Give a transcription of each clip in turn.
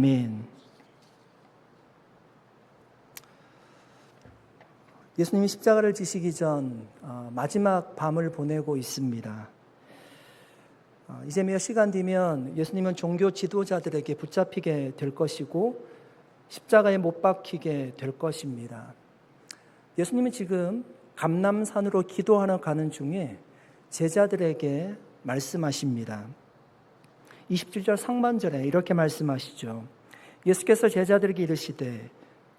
아멘. 예수님이 십자가를 지시기 전 마지막 밤을 보내고 있습니다. 이제 몇 시간 뒤면 예수님은 종교 지도자들에게 붙잡히게 될 것이고 십자가에 못 박히게 될 것입니다. 예수님은 지금 감람산으로 기도하러 가는 중에 제자들에게 말씀하십니다. 27절 상반절에 이렇게 말씀하시죠. 예수께서 제자들에게 이르시되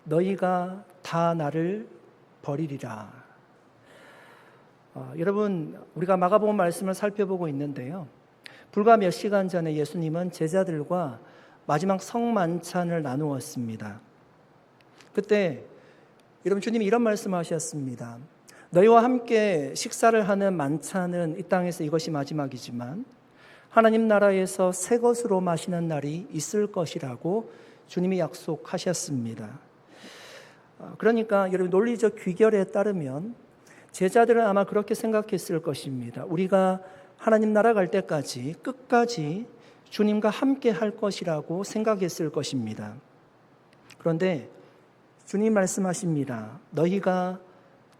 너희가 다 나를 버리리라. 여러분, 우리가 마가복음 말씀을 살펴보고 있는데요. 불과 몇 시간 전에 예수님은 제자들과 마지막 성만찬을 나누었습니다. 그때 여러분, 주님이 이런 말씀하셨습니다. 너희와 함께 식사를 하는 만찬은 이 땅에서 이것이 마지막이지만 하나님 나라에서 새 것으로 마시는 날이 있을 것이라고 주님이 약속하셨습니다. 그러니까 여러분, 논리적 귀결에 따르면 제자들은 아마 그렇게 생각했을 것입니다. 우리가 하나님 나라 갈 때까지 끝까지 주님과 함께 할 것이라고 생각했을 것입니다. 그런데 주님 말씀하십니다. 너희가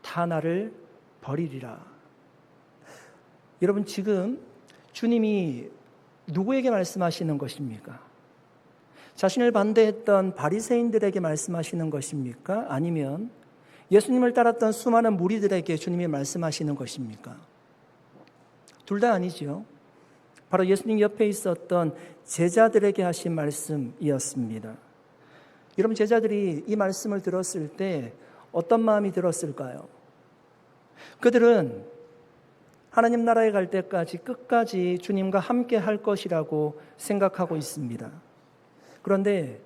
다 나를 버리리라. 여러분, 지금 주님이 누구에게 말씀하시는 것입니까? 자신을 반대했던 바리새인들에게 말씀하시는 것입니까? 아니면 예수님을 따랐던 수많은 무리들에게 주님이 말씀하시는 것입니까? 둘 다 아니죠. 바로 예수님 옆에 있었던 제자들에게 하신 말씀이었습니다. 여러분, 제자들이 이 말씀을 들었을 때 어떤 마음이 들었을까요? 그들은 하나님 나라에 갈 때까지 끝까지 주님과 함께 할 것이라고 생각하고 있습니다. 그런데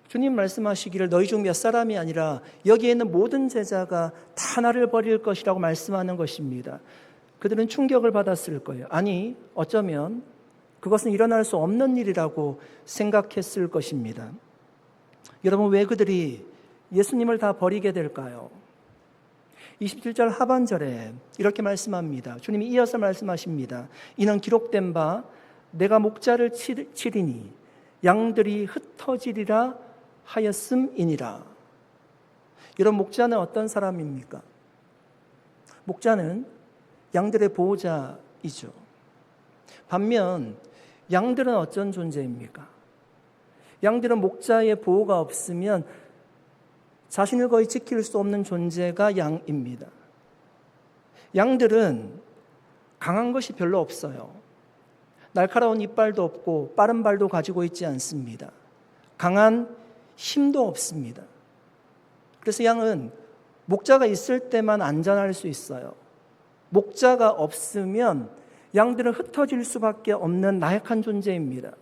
주님 말씀하시기를 너희 중 몇 사람이 아니라 여기에 있는 모든 제자가 다 나를 버릴 것이라고 말씀하는 것입니다. 그들은 충격을 받았을 거예요. 아니, 어쩌면 그것은 일어날 수 없는 일이라고 생각했을 것입니다. 여러분, 왜 그들이 예수님을 다 버리게 될까요? 27절 하반절에 이렇게 말씀합니다. 주님이 이어서 말씀하십니다. 이는 기록된 바 내가 목자를 치리니 양들이 흩어지리라 하였음이니라. 여러분, 목자는 어떤 사람입니까? 목자는 양들의 보호자이죠. 반면 양들은 어떤 존재입니까? 양들은 목자의 보호가 없으면 자신을 거의 지킬 수 없는 존재가 양입니다. 양들은 강한 것이 별로 없어요. 날카로운 이빨도 없고 빠른 발도 가지고 있지 않습니다. 강한 힘도 없습니다. 그래서 양은 목자가 있을 때만 안전할 수 있어요. 목자가 없으면 양들은 흩어질 수밖에 없는 나약한 존재입니다.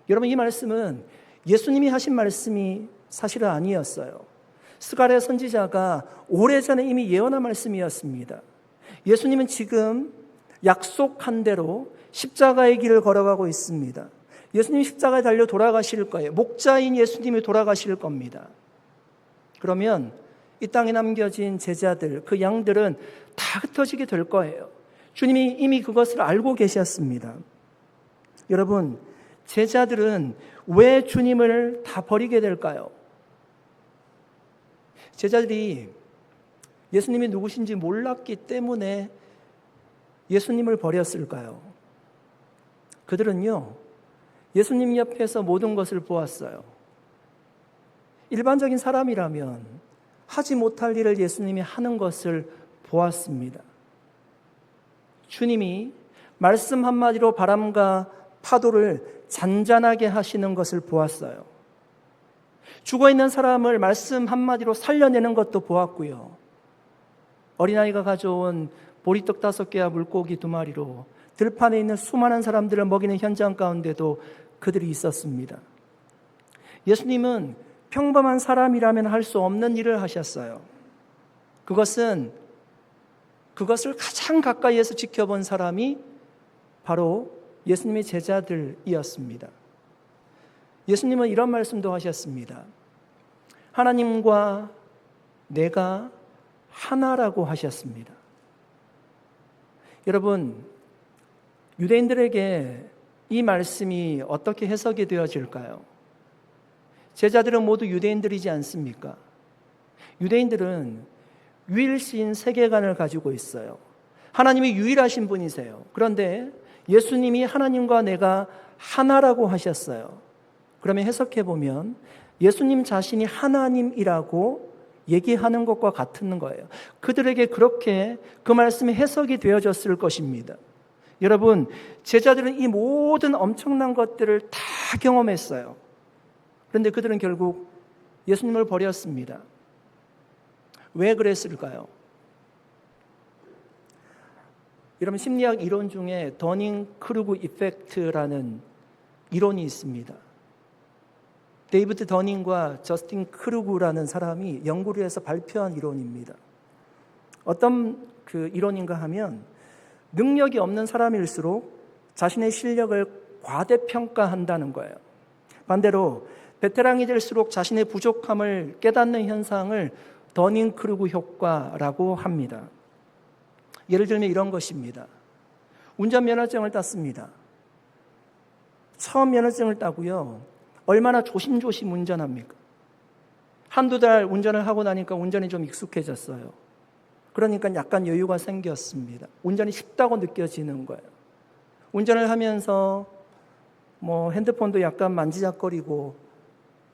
여러분, 이 말씀은 예수님이 하신 말씀이 사실은 아니었어요. 스가랴 선지자가 오래전에 이미 예언한 말씀이었습니다. 예수님은 지금 약속한 대로 십자가의 길을 걸어가고 있습니다. 예수님이 십자가에 달려 돌아가실 거예요. 목자인 예수님이 돌아가실 겁니다. 그러면 이 땅에 남겨진 제자들, 그 양들은 다 흩어지게 될 거예요. 주님이 이미 그것을 알고 계셨습니다. 여러분, 제자들은 왜 주님을 다 버리게 될까요? 제자들이 예수님이 누구신지 몰랐기 때문에 예수님을 버렸을까요? 그들은요, 예수님 옆에서 모든 것을 보았어요. 일반적인 사람이라면 하지 못할 일을 예수님이 하는 것을 보았습니다. 주님이 말씀 한마디로 바람과 파도를 잔잔하게 하시는 것을 보았어요. 죽어있는 사람을 말씀 한마디로 살려내는 것도 보았고요. 어린아이가 가져온 보리떡 5개와 물고기 2마리로 들판에 있는 수많은 사람들을 먹이는 현장 가운데도 그들이 있었습니다. 예수님은 평범한 사람이라면 할 수 없는 일을 하셨어요. 그것을 가장 가까이에서 지켜본 사람이 바로 예수님의 제자들이었습니다. 예수님은 이런 말씀도 하셨습니다. 하나님과 내가 하나라고 하셨습니다. 여러분, 유대인들에게 이 말씀이 어떻게 해석이 되어질까요? 제자들은 모두 유대인들이지 않습니까? 유대인들은 유일신 세계관을 가지고 있어요. 하나님이 유일하신 분이세요. 그런데 예수님이 하나님과 내가 하나라고 하셨어요. 그러면 해석해 보면 예수님 자신이 하나님이라고 얘기하는 것과 같은 거예요. 그들에게 그렇게 그 말씀이 해석이 되어졌을 것입니다. 여러분, 제자들은 이 모든 엄청난 것들을 다 경험했어요. 그런데 그들은 결국 예수님을 버렸습니다. 왜 그랬을까요? 여러분, 심리학 이론 중에 더닝크루그 이펙트라는 이론이 있습니다. 데이비드 더닝과 저스틴 크루그라는 사람이 연구를 해서 발표한 이론입니다. 어떤 그 이론인가 하면 능력이 없는 사람일수록 자신의 실력을 과대평가한다는 거예요. 반대로 베테랑이 될수록 자신의 부족함을 깨닫는 현상을 더닝크루그 효과라고 합니다. 예를 들면 이런 것입니다. 운전면허증을 땄습니다. 처음 면허증을 따고요. 얼마나 조심조심 운전합니까? 한두 달 운전을 하고 나니까 운전이 좀 익숙해졌어요. 그러니까 약간 여유가 생겼습니다. 운전이 쉽다고 느껴지는 거예요. 운전을 하면서 핸드폰도 약간 만지작거리고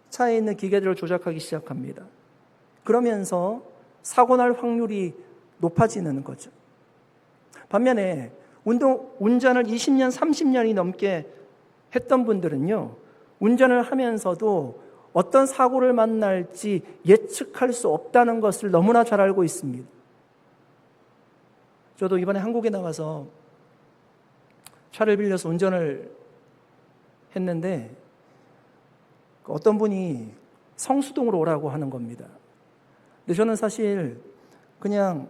차에 있는 기계들을 조작하기 시작합니다. 그러면서 사고 날 확률이 높아지는 거죠. 반면에 운전을 20년, 30년이 넘게 했던 분들은요, 운전을 하면서도 어떤 사고를 만날지 예측할 수 없다는 것을 너무나 잘 알고 있습니다. 저도 이번에 한국에 나와서 차를 빌려서 운전을 했는데 어떤 분이 성수동으로 오라고 하는 겁니다. 근데 저는 사실 그냥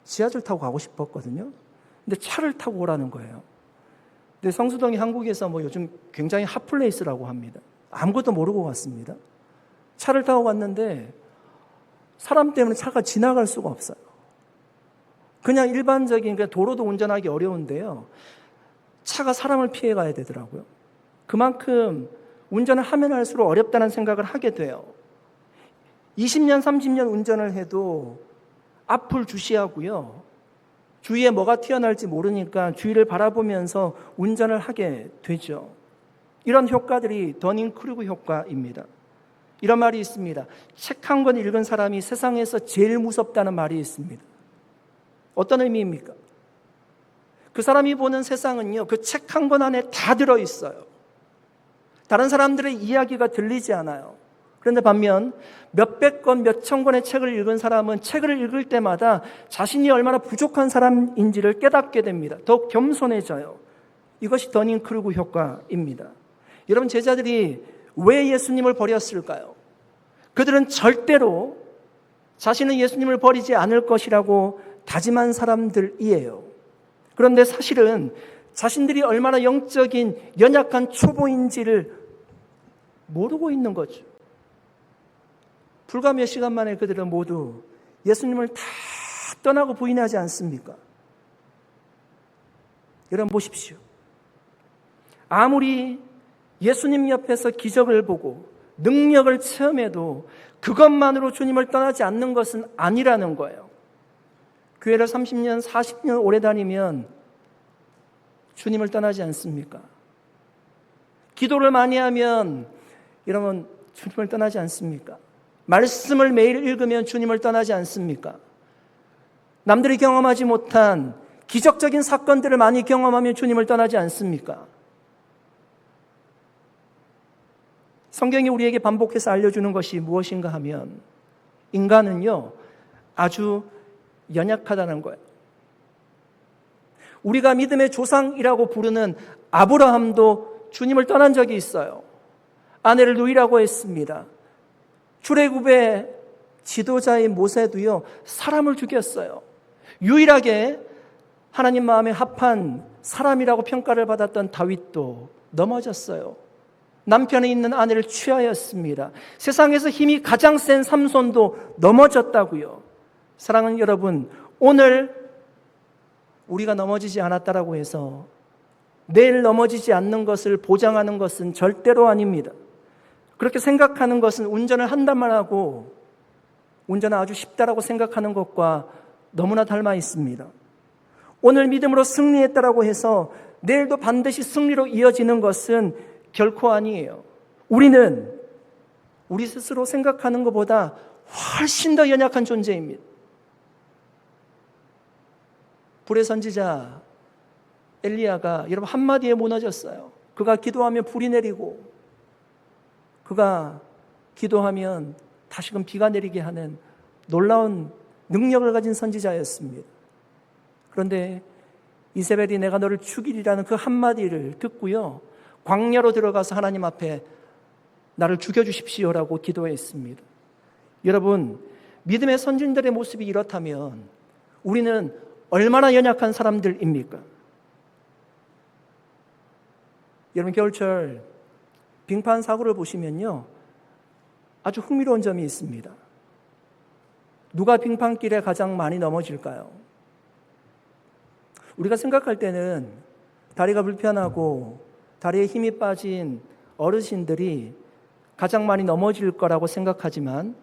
지하철 타고 가고 싶었거든요. 근데 차를 타고 오라는 거예요. 근데 성수동이 한국에서 요즘 굉장히 핫플레이스라고 합니다. 아무것도 모르고 갔습니다. 차를 타고 갔는데 사람 때문에 차가 지나갈 수가 없어요. 그냥 일반적인 도로도 운전하기 어려운데요. 차가 사람을 피해 가야 되더라고요. 그만큼 운전을 하면 할수록 어렵다는 생각을 하게 돼요. 20년, 30년 운전을 해도 앞을 주시하고요. 주위에 뭐가 튀어나올지 모르니까 주위를 바라보면서 운전을 하게 되죠. 이런 효과들이 더닝크루그 효과입니다. 이런 말이 있습니다. 책 한 권 읽은 사람이 세상에서 제일 무섭다는 말이 있습니다. 어떤 의미입니까? 그 사람이 보는 세상은요, 그 책 한 권 안에 다 들어있어요. 다른 사람들의 이야기가 들리지 않아요. 그런데 반면 몇백 권, 몇천 권의 책을 읽은 사람은 책을 읽을 때마다 자신이 얼마나 부족한 사람인지를 깨닫게 됩니다. 더욱 겸손해져요. 이것이 더닝크루그 효과입니다. 여러분, 제자들이 왜 예수님을 버렸을까요? 그들은 절대로 자신은 예수님을 버리지 않을 것이라고 다짐한 사람들이에요. 그런데 사실은 자신들이 얼마나 영적인 연약한 초보인지를 모르고 있는 거죠. 불과 몇 시간 만에 그들은 모두 예수님을 다 떠나고 부인하지 않습니까? 여러분 보십시오. 아무리 예수님 옆에서 기적을 보고 능력을 체험해도 그것만으로 주님을 떠나지 않는 것은 아니라는 거예요. 교회를 30년, 40년 오래 다니면 주님을 떠나지 않습니까? 기도를 많이 하면 여러분 주님을 떠나지 않습니까? 말씀을 매일 읽으면 주님을 떠나지 않습니까? 남들이 경험하지 못한 기적적인 사건들을 많이 경험하면 주님을 떠나지 않습니까? 성경이 우리에게 반복해서 알려주는 것이 무엇인가 하면 인간은요 아주 연약하다는 거예요. 우리가 믿음의 조상이라고 부르는 아브라함도 주님을 떠난 적이 있어요. 아내를 누이라고 했습니다. 출애굽의 지도자인 모세도요 사람을 죽였어요. 유일하게 하나님 마음에 합한 사람이라고 평가를 받았던 다윗도 넘어졌어요. 남편이 있는 아내를 취하였습니다. 세상에서 힘이 가장 센 삼손도 넘어졌다고요. 사랑하는 여러분, 오늘 우리가 넘어지지 않았다라고 해서 내일 넘어지지 않는 것을 보장하는 것은 절대로 아닙니다. 그렇게 생각하는 것은 운전을 한다만 하고 운전은 아주 쉽다라고 생각하는 것과 너무나 닮아 있습니다. 오늘 믿음으로 승리했다라고 해서 내일도 반드시 승리로 이어지는 것은 결코 아니에요. 우리는 우리 스스로 생각하는 것보다 훨씬 더 연약한 존재입니다. 불의 선지자 엘리야가 여러분 한마디에 무너졌어요. 그가 기도하면 불이 내리고 그가 기도하면 다시금 비가 내리게 하는 놀라운 능력을 가진 선지자였습니다. 그런데 이세벨이 내가 너를 죽이리라는 그 한마디를 듣고요, 광야로 들어가서 하나님 앞에 나를 죽여주십시오라고 기도했습니다. 여러분, 믿음의 선진들의 모습이 이렇다면 우리는 얼마나 연약한 사람들입니까? 여러분, 겨울철 빙판 사고를 보시면요, 아주 흥미로운 점이 있습니다. 누가 빙판길에 가장 많이 넘어질까요? 우리가 생각할 때는 다리가 불편하고 다리에 힘이 빠진 어르신들이 가장 많이 넘어질 거라고 생각하지만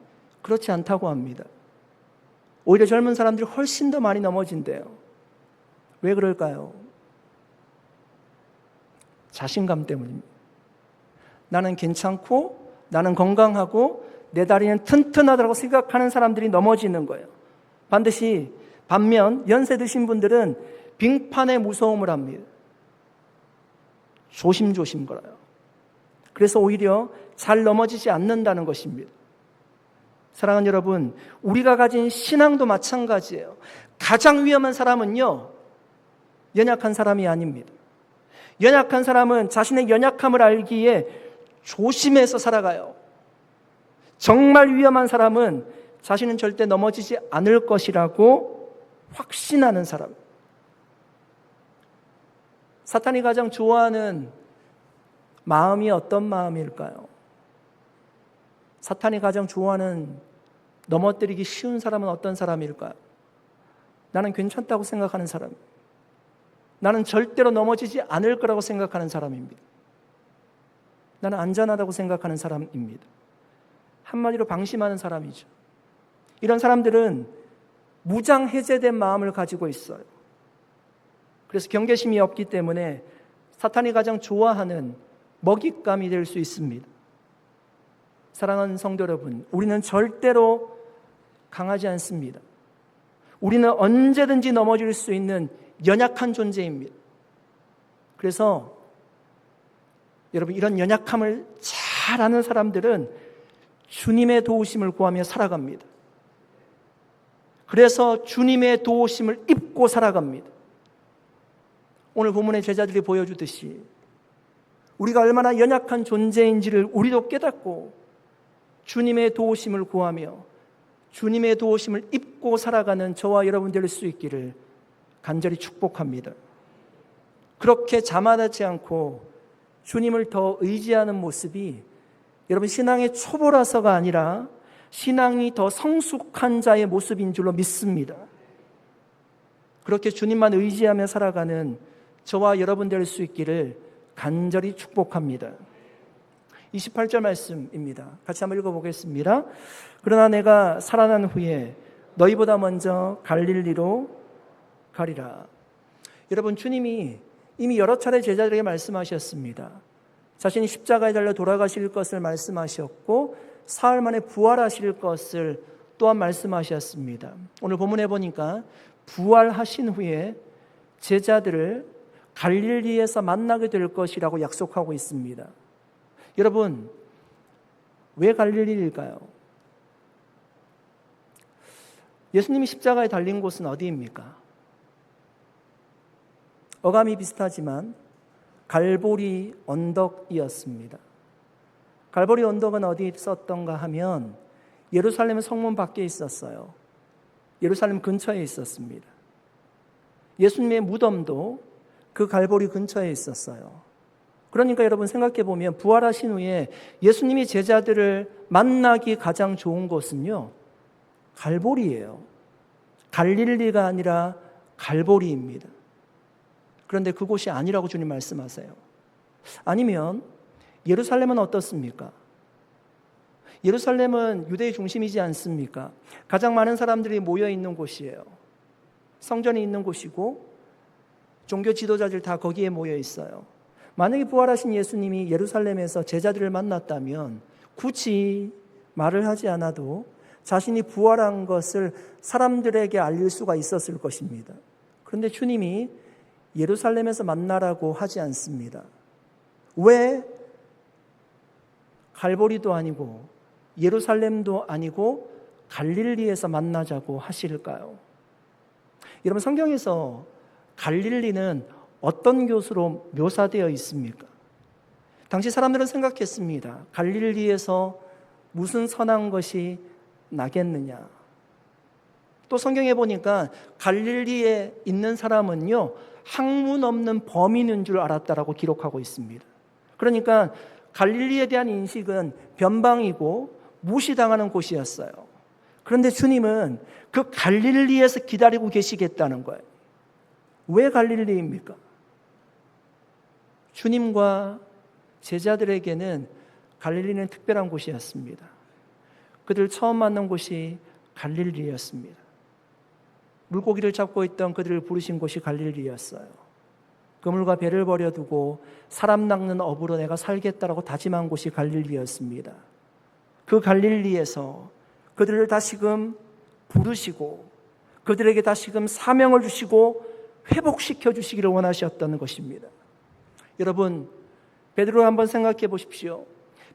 그렇지 않다고 합니다. 오히려 젊은 사람들이 훨씬 더 많이 넘어진대요. 왜 그럴까요? 자신감 때문입니다. 나는 괜찮고 나는 건강하고 내 다리는 튼튼하다고 생각하는 사람들이 넘어지는 거예요. 반면 연세 드신 분들은 빙판의 무서움을 합니다. 조심조심 걸어요. 그래서 오히려 잘 넘어지지 않는다는 것입니다. 사랑하는 여러분, 우리가 가진 신앙도 마찬가지예요. 가장 위험한 사람은요, 연약한 사람이 아닙니다. 연약한 사람은 자신의 연약함을 알기에 조심해서 살아가요. 정말 위험한 사람은 자신은 절대 넘어지지 않을 것이라고 확신하는 사람. 사탄이 가장 좋아하는 마음이 어떤 마음일까요? 사탄이 가장 좋아하는 넘어뜨리기 쉬운 사람은 어떤 사람일까요? 나는 괜찮다고 생각하는 사람, 나는 절대로 넘어지지 않을 거라고 생각하는 사람입니다. 나는 안전하다고 생각하는 사람입니다. 한마디로 방심하는 사람이죠. 이런 사람들은 무장해제된 마음을 가지고 있어요. 그래서 경계심이 없기 때문에 사탄이 가장 좋아하는 먹잇감이 될 수 있습니다. 사랑하는 성도 여러분, 우리는 절대로 강하지 않습니다. 우리는 언제든지 넘어질 수 있는 연약한 존재입니다. 그래서 여러분, 이런 연약함을 잘 아는 사람들은 주님의 도우심을 구하며 살아갑니다. 그래서 주님의 도우심을 입고 살아갑니다. 오늘 본문의 제자들이 보여주듯이 우리가 얼마나 연약한 존재인지를 우리도 깨닫고 주님의 도우심을 구하며 주님의 도우심을 입고 살아가는 저와 여러분 될 수 있기를 간절히 축복합니다. 그렇게 자만하지 않고 주님을 더 의지하는 모습이 여러분 신앙의 초보라서가 아니라 신앙이 더 성숙한 자의 모습인 줄로 믿습니다. 그렇게 주님만 의지하며 살아가는 저와 여러분 될 수 있기를 간절히 축복합니다. 28절 말씀입니다. 같이 한번 읽어보겠습니다. 그러나 내가 살아난 후에 너희보다 먼저 갈릴리로 가리라. 여러분, 주님이 이미 여러 차례 제자들에게 말씀하셨습니다. 자신이 십자가에 달려 돌아가실 것을 말씀하셨고 사흘 만에 부활하실 것을 또한 말씀하셨습니다. 오늘 본문에 보니까 부활하신 후에 제자들을 갈릴리에서 만나게 될 것이라고 약속하고 있습니다. 여러분, 왜 갈릴리일까요? 예수님이 십자가에 달린 곳은 어디입니까? 어감이 비슷하지만 갈보리 언덕이었습니다. 갈보리 언덕은 어디 있었던가 하면 예루살렘 성문 밖에 있었어요. 예루살렘 근처에 있었습니다. 예수님의 무덤도 그 갈보리 근처에 있었어요. 그러니까 여러분 생각해 보면 부활하신 후에 예수님이 제자들을 만나기 가장 좋은 곳은요, 갈보리예요. 갈릴리가 아니라 갈보리입니다. 그런데 그곳이 아니라고 주님 말씀하세요. 아니면 예루살렘은 어떻습니까? 예루살렘은 유대의 중심이지 않습니까? 가장 많은 사람들이 모여 있는 곳이에요. 성전이 있는 곳이고 종교 지도자들 다 거기에 모여 있어요. 만약에 부활하신 예수님이 예루살렘에서 제자들을 만났다면 굳이 말을 하지 않아도 자신이 부활한 것을 사람들에게 알릴 수가 있었을 것입니다. 그런데 주님이 예루살렘에서 만나라고 하지 않습니다. 왜 갈보리도 아니고 예루살렘도 아니고 갈릴리에서 만나자고 하실까요? 여러분, 성경에서 갈릴리는 어떤 곳으로 묘사되어 있습니까? 당시 사람들은 생각했습니다. 갈릴리에서 무슨 선한 것이 나겠느냐. 또 성경에 보니까 갈릴리에 있는 사람은요, 학문 없는 범인인 줄 알았다라고 기록하고 있습니다. 그러니까 갈릴리에 대한 인식은 변방이고 무시당하는 곳이었어요. 그런데 주님은 그 갈릴리에서 기다리고 계시겠다는 거예요. 왜 갈릴리입니까? 주님과 제자들에게는 갈릴리는 특별한 곳이었습니다. 그들 처음 만난 곳이 갈릴리였습니다. 물고기를 잡고 있던 그들을 부르신 곳이 갈릴리였어요. 그물과 배를 버려두고 사람 낚는 업으로 내가 살겠다라고 다짐한 곳이 갈릴리였습니다. 그 갈릴리에서 그들을 다시금 부르시고 그들에게 다시금 사명을 주시고 회복시켜 주시기를 원하셨다는 것입니다. 여러분, 베드로 한번 생각해 보십시오.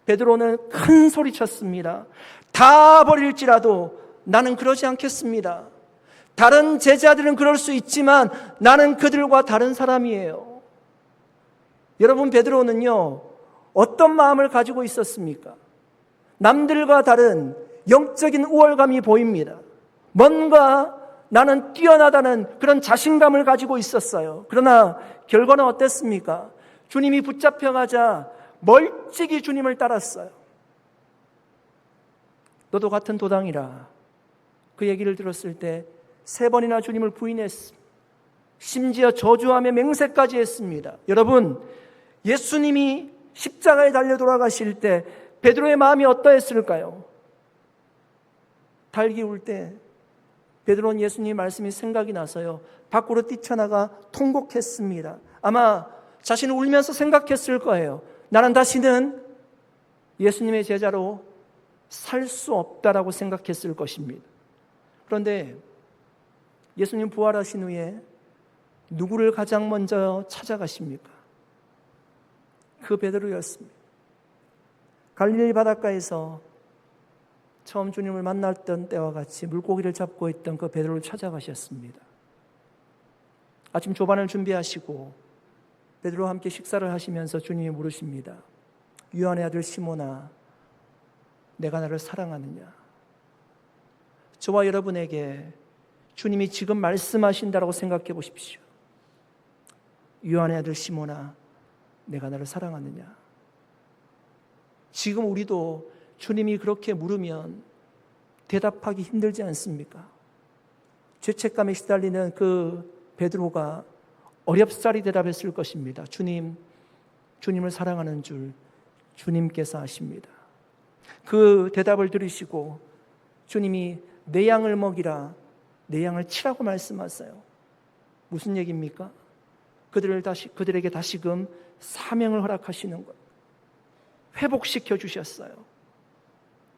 베드로는 큰 소리 쳤습니다. 다 버릴지라도 나는 그러지 않겠습니다. 다른 제자들은 그럴 수 있지만 나는 그들과 다른 사람이에요. 여러분, 베드로는요, 어떤 마음을 가지고 있었습니까? 남들과 다른 영적인 우월감이 보입니다. 뭔가 나는 뛰어나다는 그런 자신감을 가지고 있었어요. 그러나 결과는 어땠습니까? 주님이 붙잡혀가자 멀찍이 주님을 따랐어요. 너도 같은 도당이라. 그 얘기를 들었을 때 3번이나 주님을 부인했습니다. 심지어 저주하며 맹세까지 했습니다. 여러분, 예수님이 십자가에 달려 돌아가실 때 베드로의 마음이 어떠했을까요? 달기 울 때 베드로는 예수님 말씀이 생각이 나서요, 밖으로 뛰쳐나가 통곡했습니다. 아마 자신을 울면서 생각했을 거예요. 나는 다시는 예수님의 제자로 살 수 없다라고 생각했을 것입니다. 그런데 예수님 부활하신 후에 누구를 가장 먼저 찾아가십니까? 그 베드로였습니다. 갈릴리 바닷가에서 처음 주님을 만났던 때와 같이 물고기를 잡고 있던 그 베드로를 찾아가셨습니다. 아침 조반을 준비하시고 베드로와 함께 식사를 하시면서 주님이 물으십니다. 요한의 아들 시몬아, 내가 나를 사랑하느냐? 저와 여러분에게 주님이 지금 말씀하신다라고 생각해 보십시오. 요한의 아들 시몬아, 내가 나를 사랑하느냐? 지금 우리도 주님이 그렇게 물으면 대답하기 힘들지 않습니까? 죄책감에 시달리는 그 베드로가 어렵사리 대답했을 것입니다. 주님을 사랑하는 줄 주님께서 아십니다. 그 대답을 들으시고 주님이 내 양을 먹이라, 내 양을 치라고 말씀하세요. 무슨 얘기입니까? 그들에게 다시금 사명을 허락하시는 것, 회복시켜 주셨어요.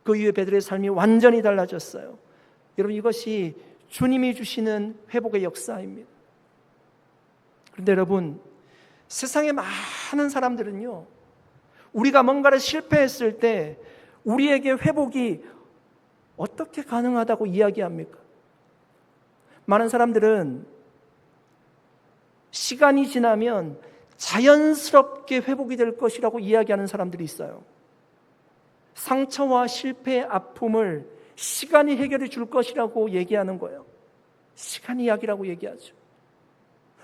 그 이후에 베드로의 삶이 완전히 달라졌어요. 여러분, 이것이 주님이 주시는 회복의 역사입니다. 그런데 여러분, 세상에 많은 사람들은요, 우리가 뭔가를 실패했을 때 우리에게 회복이 어떻게 가능하다고 이야기합니까? 많은 사람들은 시간이 지나면 자연스럽게 회복이 될 것이라고 이야기하는 사람들이 있어요. 상처와 실패의 아픔을 시간이 해결해 줄 것이라고 얘기하는 거예요. 시간이 약이라고 얘기하죠.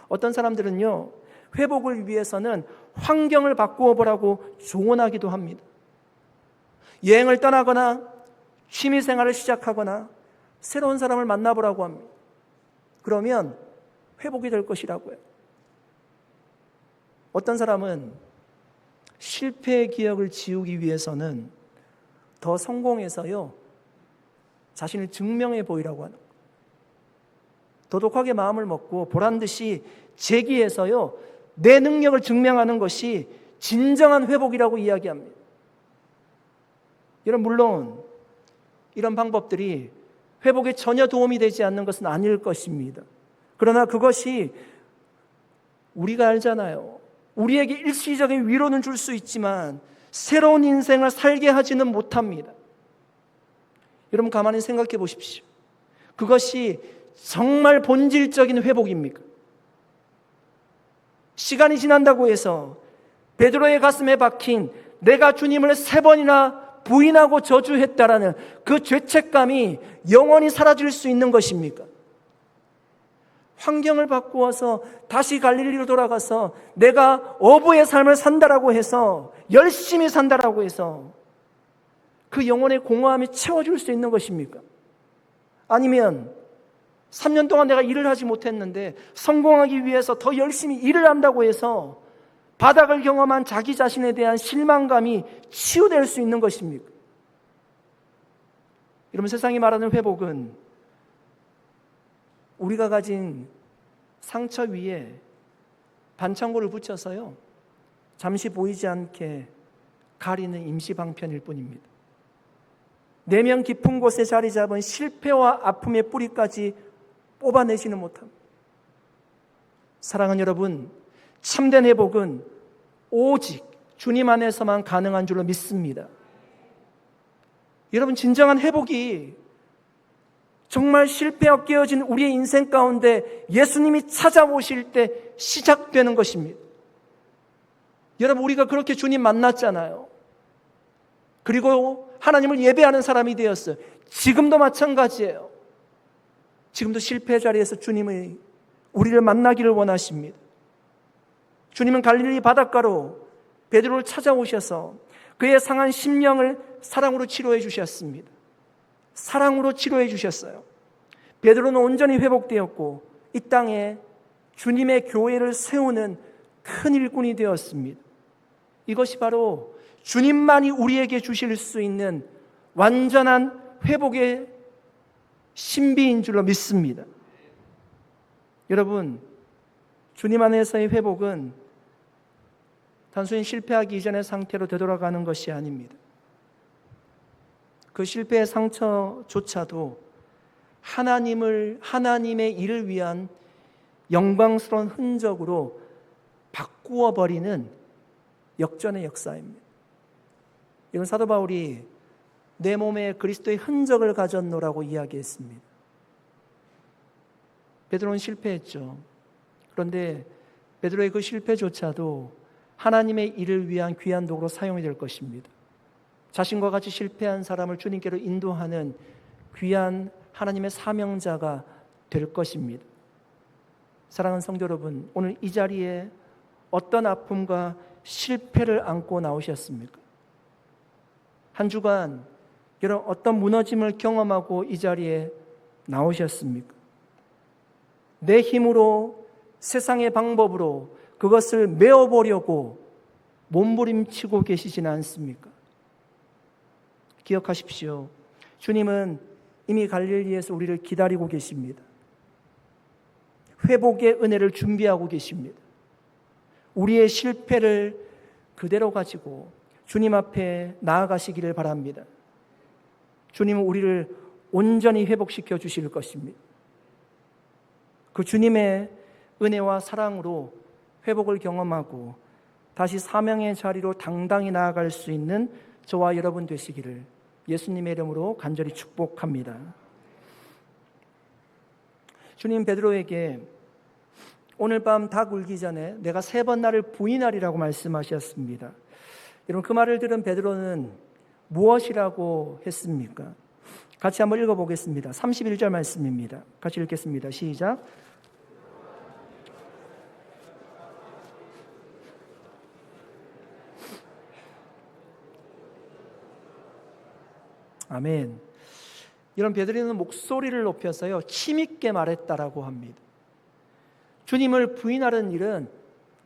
어떤 사람들은요, 회복을 위해서는 환경을 바꾸어 보라고 조언하기도 합니다. 여행을 떠나거나 취미생활을 시작하거나 새로운 사람을 만나보라고 합니다. 그러면 회복이 될 것이라고요. 어떤 사람은 실패의 기억을 지우기 위해서는 더 성공해서요, 자신을 증명해 보이라고 하는, 도덕하게 마음을 먹고 보란듯이 제기해서요, 내 능력을 증명하는 것이 진정한 회복이라고 이야기합니다. 물론 이런 방법들이 회복에 전혀 도움이 되지 않는 것은 아닐 것입니다. 그러나 그것이 우리가 알잖아요. 우리에게 일시적인 위로는 줄 수 있지만 새로운 인생을 살게 하지는 못합니다. 여러분 가만히 생각해 보십시오. 그것이 정말 본질적인 회복입니까? 시간이 지난다고 해서 베드로의 가슴에 박힌 내가 주님을 3번이나 부인하고 저주했다라는 그 죄책감이 영원히 사라질 수 있는 것입니까? 환경을 바꾸어서 다시 갈릴리로 돌아가서 내가 어부의 삶을 산다라고 해서, 열심히 산다라고 해서 그 영혼의 공허함이 채워줄 수 있는 것입니까? 아니면 3년 동안 내가 일을 하지 못했는데 성공하기 위해서 더 열심히 일을 한다고 해서 바닥을 경험한 자기 자신에 대한 실망감이 치유될 수 있는 것입니까? 여러분, 세상이 말하는 회복은 우리가 가진 상처 위에 반창고를 붙여서요, 잠시 보이지 않게 가리는 임시 방편일 뿐입니다. 내면 깊은 곳에 자리 잡은 실패와 아픔의 뿌리까지 뽑아내지는 못합니다. 사랑하는 여러분, 참된 회복은 오직 주님 안에서만 가능한 줄로 믿습니다. 여러분, 진정한 회복이 정말 실패와 깨어진 우리의 인생 가운데 예수님이 찾아오실 때 시작되는 것입니다. 여러분, 우리가 그렇게 주님 만났잖아요. 그리고 하나님을 예배하는 사람이 되었어요. 지금도 마찬가지예요. 지금도 실패의 자리에서 주님이 우리를 만나기를 원하십니다. 주님은 갈릴리 바닷가로 베드로를 찾아오셔서 그의 상한 심령을 사랑으로 치료해 주셨습니다. 사랑으로 치료해 주셨어요. 베드로는 온전히 회복되었고 이 땅에 주님의 교회를 세우는 큰 일꾼이 되었습니다. 이것이 바로 주님만이 우리에게 주실 수 있는 완전한 회복의 신비인 줄로 믿습니다. 여러분, 주님 안에서의 회복은 단순히 실패하기 이전의 상태로 되돌아가는 것이 아닙니다. 그 실패의 상처조차도 하나님의 일을 위한 영광스러운 흔적으로 바꾸어 버리는 역전의 역사입니다. 이건 사도 바울이 내 몸에 그리스도의 흔적을 가졌노라고 이야기했습니다. 베드로는 실패했죠. 그런데 베드로의 그 실패조차도 하나님의 일을 위한 귀한 도구로 사용이 될 것입니다. 자신과 같이 실패한 사람을 주님께로 인도하는 귀한 하나님의 사명자가 될 것입니다. 사랑하는 성도 여러분, 오늘 이 자리에 어떤 아픔과 실패를 안고 나오셨습니까? 한 주간 여러분 어떤 무너짐을 경험하고 이 자리에 나오셨습니까? 내 힘으로, 세상의 방법으로 그것을 메워보려고 몸부림치고 계시지는 않습니까? 기억하십시오. 주님은 이미 갈릴리에서 우리를 기다리고 계십니다. 회복의 은혜를 준비하고 계십니다. 우리의 실패를 그대로 가지고 주님 앞에 나아가시기를 바랍니다. 주님은 우리를 온전히 회복시켜 주실 것입니다. 그 주님의 은혜와 사랑으로 회복을 경험하고 다시 사명의 자리로 당당히 나아갈 수 있는 저와 여러분 되시기를 예수님의 이름으로 간절히 축복합니다. 주님 베드로에게 오늘 밤 닭 울기 전에 내가 3번 나를 부인하리라고 말씀하셨습니다. 여러분, 그 말을 들은 베드로는 무엇이라고 했습니까? 같이 한번 읽어보겠습니다. 31절 말씀입니다. 같이 읽겠습니다. 시작. 아멘. 이런 베드로는 목소리를 높여서요, 힘있게 말했다라고 합니다. 주님을 부인하는 일은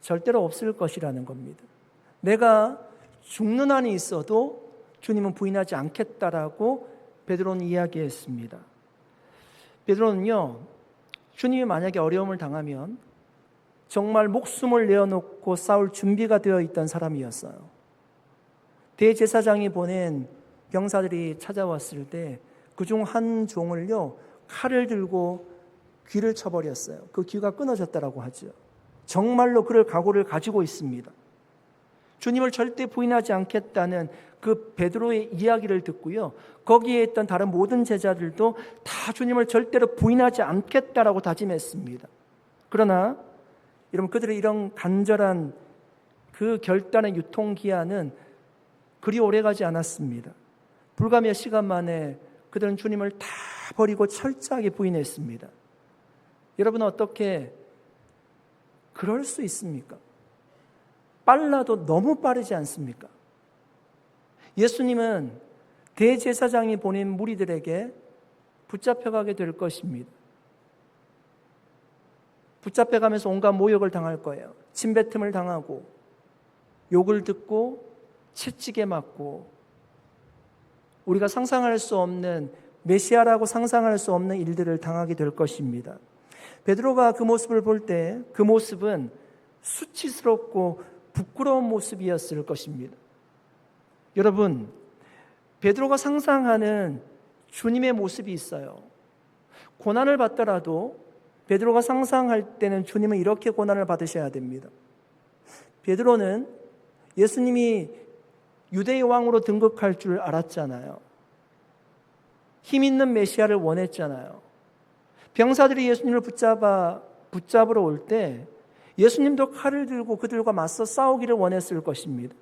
절대로 없을 것이라는 겁니다. 내가 죽는 한이 있어도 주님은 부인하지 않겠다라고 베드로는 이야기했습니다. 베드로는요, 주님이 만약에 어려움을 당하면 정말 목숨을 내어놓고 싸울 준비가 되어 있던 사람이었어요. 대제사장이 보낸 병사들이 찾아왔을 때 그중 한 종을요, 칼을 들고 귀를 쳐버렸어요. 그 귀가 끊어졌다라고 하죠. 정말로 그럴 각오를 가지고 있습니다. 주님을 절대 부인하지 않겠다는 그 베드로의 이야기를 듣고요, 거기에 있던 다른 모든 제자들도 다 주님을 절대로 부인하지 않겠다라고 다짐했습니다. 그러나 여러분, 그들의 이런 간절한 그 결단의 유통기한은 그리 오래가지 않았습니다. 불과 몇 시간 만에 그들은 주님을 다 버리고 철저하게 부인했습니다. 여러분은 어떻게 그럴 수 있습니까? 빨라도 너무 빠르지 않습니까? 예수님은 대제사장이 보낸 무리들에게 붙잡혀가게 될 것입니다. 붙잡혀가면서 온갖 모욕을 당할 거예요. 침뱉음을 당하고 욕을 듣고 채찍에 맞고 우리가 상상할 수 없는, 메시아라고 상상할 수 없는 일들을 당하게 될 것입니다. 베드로가 그 모습을 볼 때 그 모습은 수치스럽고 부끄러운 모습이었을 것입니다. 여러분, 베드로가 상상하는 주님의 모습이 있어요. 고난을 받더라도 베드로가 상상할 때는 주님은 이렇게 고난을 받으셔야 됩니다. 베드로는 예수님이 유대의 왕으로 등극할 줄 알았잖아요. 힘 있는 메시아를 원했잖아요. 병사들이 예수님을 붙잡으러 올 때 예수님도 칼을 들고 그들과 맞서 싸우기를 원했을 것입니다.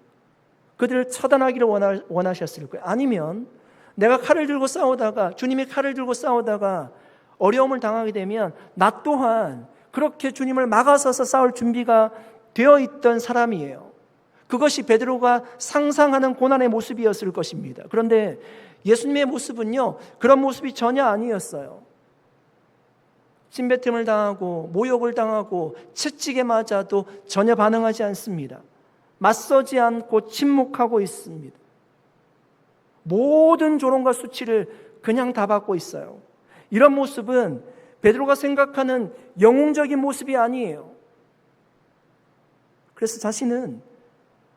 그들을 처단하기를 원하셨을 거예요. 아니면 내가 칼을 들고 싸우다가, 주님이 칼을 들고 싸우다가 어려움을 당하게 되면 나 또한 그렇게 주님을 막아서서 싸울 준비가 되어 있던 사람이에요. 그것이 베드로가 상상하는 고난의 모습이었을 것입니다. 그런데 예수님의 모습은요, 그런 모습이 전혀 아니었어요. 침뱉음을 당하고 모욕을 당하고 채찍에 맞아도 전혀 반응하지 않습니다. 맞서지 않고 침묵하고 있습니다. 모든 조롱과 수치를 그냥 다 받고 있어요. 이런 모습은 베드로가 생각하는 영웅적인 모습이 아니에요. 그래서 자신은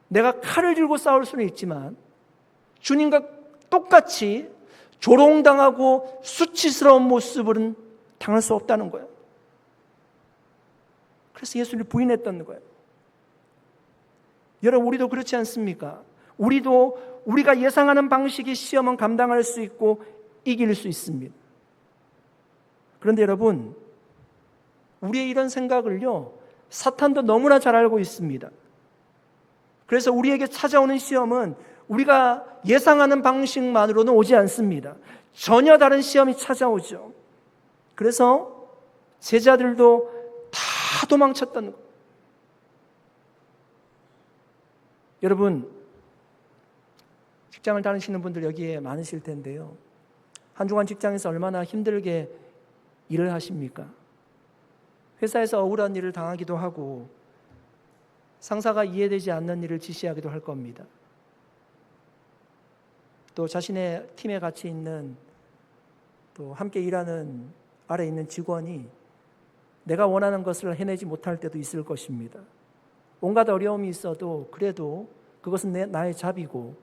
내가 칼을 들고 싸울 수는 있지만 주님과 똑같이 조롱당하고 수치스러운 모습은 당할 수 없다는 거예요. 그래서 예수를 부인했던 거예요. 여러분, 우리도 그렇지 않습니까? 우리도 우리가 예상하는 방식의 시험은 감당할 수 있고 이길 수 있습니다. 그런데 여러분, 우리의 이런 생각을요, 사탄도 너무나 잘 알고 있습니다. 그래서 우리에게 찾아오는 시험은 우리가 예상하는 방식만으로는 오지 않습니다. 전혀 다른 시험이 찾아오죠. 그래서 제자들도 다 도망쳤다는 거예요. 여러분, 직장을 다니시는 분들 여기에 많으실 텐데요. 한 주간 직장에서 얼마나 힘들게 일을 하십니까? 회사에서 억울한 일을 당하기도 하고 상사가 이해되지 않는 일을 지시하기도 할 겁니다. 또 자신의 팀에 같이 있는, 또 함께 일하는 아래에 있는 직원이 내가 원하는 것을 해내지 못할 때도 있을 것입니다. 온갖 어려움이 있어도 그래도 그것은 나의 잡이고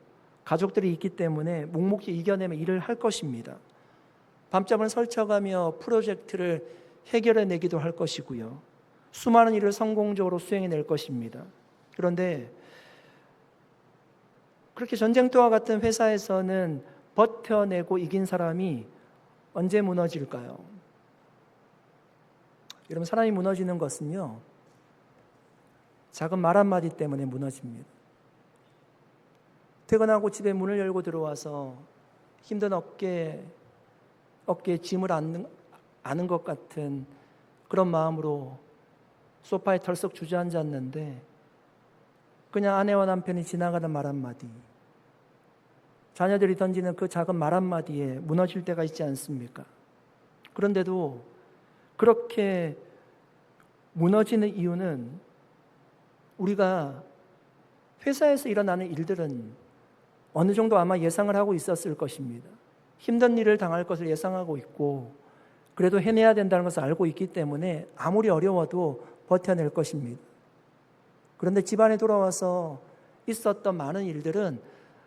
가족들이 있기 때문에 묵묵히 이겨내며 일을 할 것입니다. 밤잠을 설쳐가며 프로젝트를 해결해내기도 할 것이고요. 수많은 일을 성공적으로 수행해낼 것입니다. 그런데 그렇게 전쟁터와 같은 회사에서는 버텨내고 이긴 사람이 언제 무너질까요? 여러분, 사람이 무너지는 것은요, 작은 말 한마디 때문에 무너집니다. 퇴근하고 집에 문을 열고 들어와서 힘든 어깨에 짐을 안은 것 같은 그런 마음으로 소파에 털썩 주저앉았는데 그냥 아내와 남편이 지나가는 말 한마디, 자녀들이 던지는 그 작은 말 한마디에 무너질 때가 있지 않습니까? 그런데도 그렇게 무너지는 이유는 우리가 회사에서 일어나는 일들은 어느 정도 아마 예상을 하고 있었을 것입니다. 힘든 일을 당할 것을 예상하고 있고 그래도 해내야 된다는 것을 알고 있기 때문에 아무리 어려워도 버텨낼 것입니다. 그런데 집안에 돌아와서 있었던 많은 일들은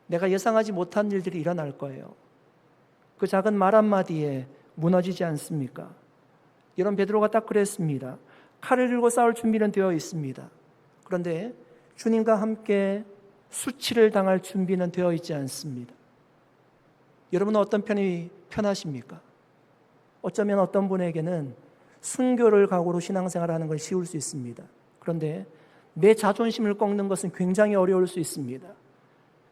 내가 예상하지 못한 일들이 일어날 거예요. 그 작은 말 한마디에 무너지지 않습니까? 이런 베드로가 딱 그랬습니다. 칼을 들고 싸울 준비는 되어 있습니다. 그런데 주님과 함께 수치를 당할 준비는 되어 있지 않습니다. 여러분은 어떤 편이 편하십니까? 어쩌면 어떤 분에게는 순교를 각오로 신앙생활하는 건 쉬울 수 있습니다. 그런데 내 자존심을 꺾는 것은 굉장히 어려울 수 있습니다.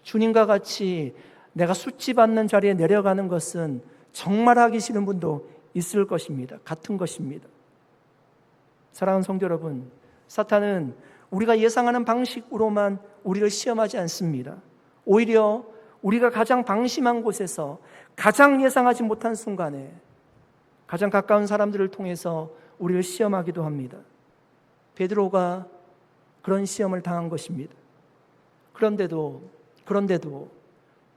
주님과 같이 내가 수치받는 자리에 내려가는 것은 정말 하기 싫은 분도 있을 것입니다. 같은 것입니다. 사랑하는 성도 여러분, 사탄은 우리가 예상하는 방식으로만 우리를 시험하지 않습니다. 오히려 우리가 가장 방심한 곳에서 가장 예상하지 못한 순간에 가장 가까운 사람들을 통해서 우리를 시험하기도 합니다. 베드로가 그런 시험을 당한 것입니다. 그런데도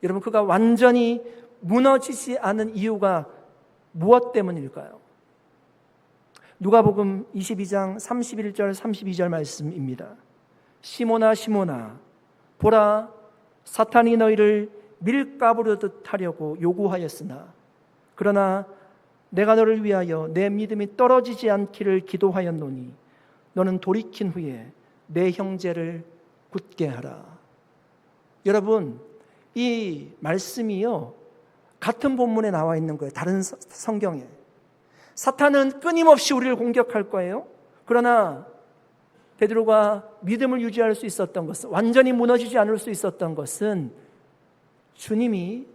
여러분, 그가 완전히 무너지지 않은 이유가 무엇 때문일까요? 누가복음 22장 31절 32절 말씀입니다. 시몬아 시몬아 보라, 사탄이 너희를 밀가부르듯 하려고 요구하였으나 그러나 내가 너를 위하여 내 믿음이 떨어지지 않기를 기도하였노니 너는 돌이킨 후에 내 형제를 굳게 하라. 여러분, 이 말씀이요, 같은 본문에 나와 있는 거예요. 다른 성경에. 사탄은 끊임없이 우리를 공격할 거예요. 그러나 베드로가 믿음을 유지할 수 있었던 것은, 완전히 무너지지 않을 수 있었던 것은 주님이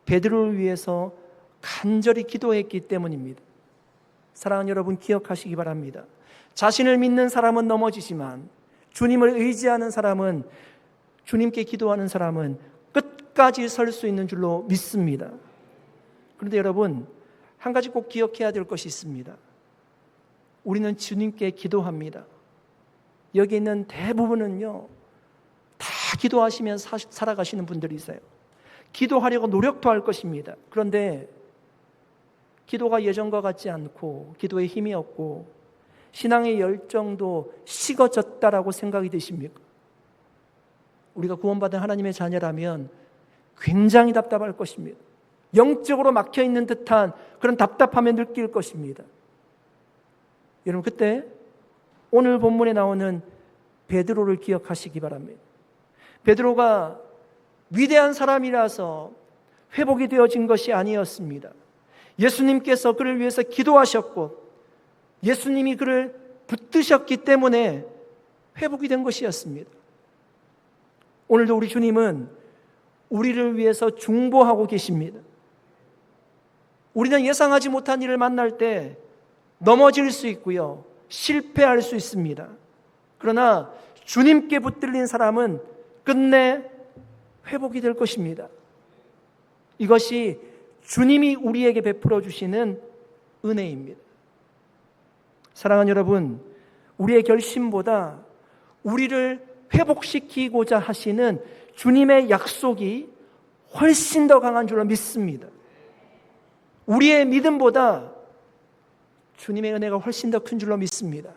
베드로를 위해서 간절히 기도했기 때문입니다. 사랑하는 여러분, 기억하시기 바랍니다. 자신을 믿는 사람은 넘어지지만 주님을 의지하는 사람은, 주님께 기도하는 사람은 끝까지 설 수 있는 줄로 믿습니다. 그런데 여러분, 한 가지 꼭 기억해야 될 것이 있습니다. 우리는 주님께 기도합니다. 여기 있는 대부분은요, 다 기도하시면서 살아가시는 분들이세요. 기도하려고 노력도 할 것입니다. 그런데 기도가 예전과 같지 않고 기도에 힘이 없고 신앙의 열정도 식어졌다라고 생각이 드십니까? 우리가 구원받은 하나님의 자녀라면 굉장히 답답할 것입니다. 영적으로 막혀있는 듯한 그런 답답함을 느낄 것입니다. 여러분, 그때 오늘 본문에 나오는 베드로를 기억하시기 바랍니다. 베드로가 위대한 사람이라서 회복이 되어진 것이 아니었습니다. 예수님께서 그를 위해서 기도하셨고 예수님이 그를 붙드셨기 때문에 회복이 된 것이었습니다. 오늘도 우리 주님은 우리를 위해서 중보하고 계십니다. 우리는 예상하지 못한 일을 만날 때 넘어질 수 있고요, 실패할 수 있습니다. 그러나 주님께 붙들린 사람은 끝내 회복이 될 것입니다. 이것이 주님이 우리에게 베풀어 주시는 은혜입니다. 사랑하는 여러분, 우리의 결심보다 우리를 회복시키고자 하시는 주님의 약속이 훨씬 더 강한 줄로 믿습니다. 우리의 믿음보다 주님의 은혜가 훨씬 더 큰 줄로 믿습니다.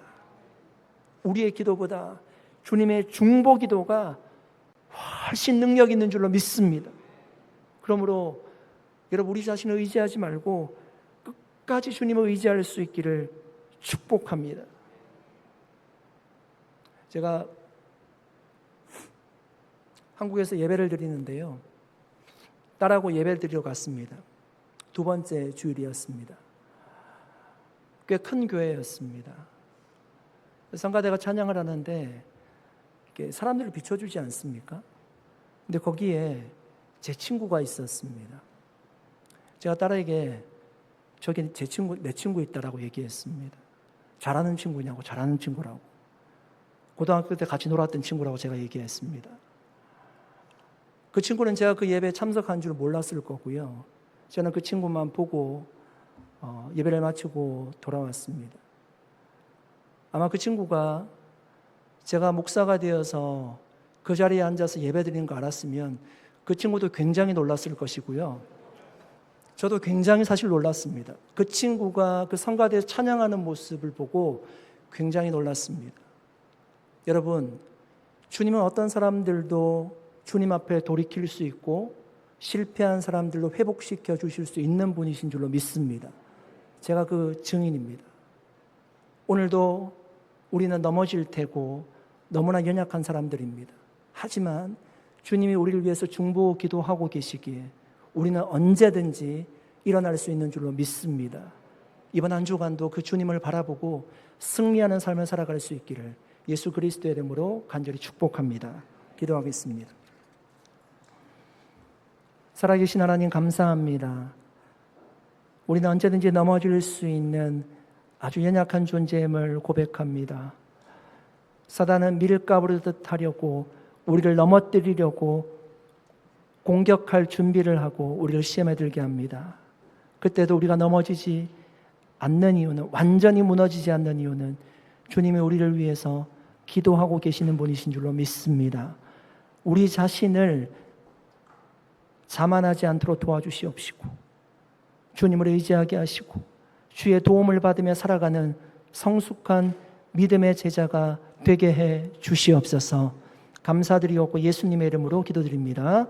우리의 기도보다 주님의 중보 기도가 훨씬 능력 있는 줄로 믿습니다. 그러므로 여러분, 우리 자신을 의지하지 말고 끝까지 주님을 의지할 수 있기를 축복합니다. 제가 한국에서 예배를 드리는데요, 딸하고 예배를 드리러 갔습니다. 두 번째 주일이었습니다. 꽤 큰 교회였습니다. 성가대가 찬양을 하는데 사람들을 비춰주지 않습니까? 근데 거기에 제 친구가 있었습니다. 제가 딸에게 저기 내 친구 있다라고 얘기했습니다. 잘하는 친구냐고. 잘하는 친구라고. 고등학교 때 같이 놀았던 친구라고 제가 얘기했습니다. 그 친구는 제가 그 예배에 참석한 줄 몰랐을 거고요. 저는 그 친구만 보고 예배를 마치고 돌아왔습니다. 아마 그 친구가 제가 목사가 되어서 그 자리에 앉아서 예배드리는 거 알았으면 그 친구도 굉장히 놀랐을 것이고요. 저도 굉장히 사실 놀랐습니다. 그 친구가 그 성가대에서 찬양하는 모습을 보고 굉장히 놀랐습니다. 여러분, 주님은 어떤 사람들도 주님 앞에 돌이킬 수 있고 실패한 사람들로 회복시켜 주실 수 있는 분이신 줄로 믿습니다. 제가 그 증인입니다. 오늘도 우리는 넘어질 테고 너무나 연약한 사람들입니다. 하지만 주님이 우리를 위해서 중보 기도하고 계시기에 우리는 언제든지 일어날 수 있는 줄로 믿습니다. 이번 한 주간도 그 주님을 바라보고 승리하는 삶을 살아갈 수 있기를 예수 그리스도의 이름으로 간절히 축복합니다. 기도하겠습니다. 살아계신 하나님 감사합니다. 우리는 언제든지 넘어질 수 있는 아주 연약한 존재임을 고백합니다. 사단은 밀가부르듯 하려고 우리를 넘어뜨리려고 공격할 준비를 하고 우리를 시험에 들게 합니다. 그때도 우리가 넘어지지 않는 이유는, 완전히 무너지지 않는 이유는 주님이 우리를 위해서 기도하고 계시는 분이신 줄로 믿습니다. 우리 자신을 자만하지 않도록 도와주시옵시고 주님을 의지하게 하시고 주의 도움을 받으며 살아가는 성숙한 믿음의 제자가 되게 해 주시옵소서. 감사드리옵고 예수님의 이름으로 기도드립니다.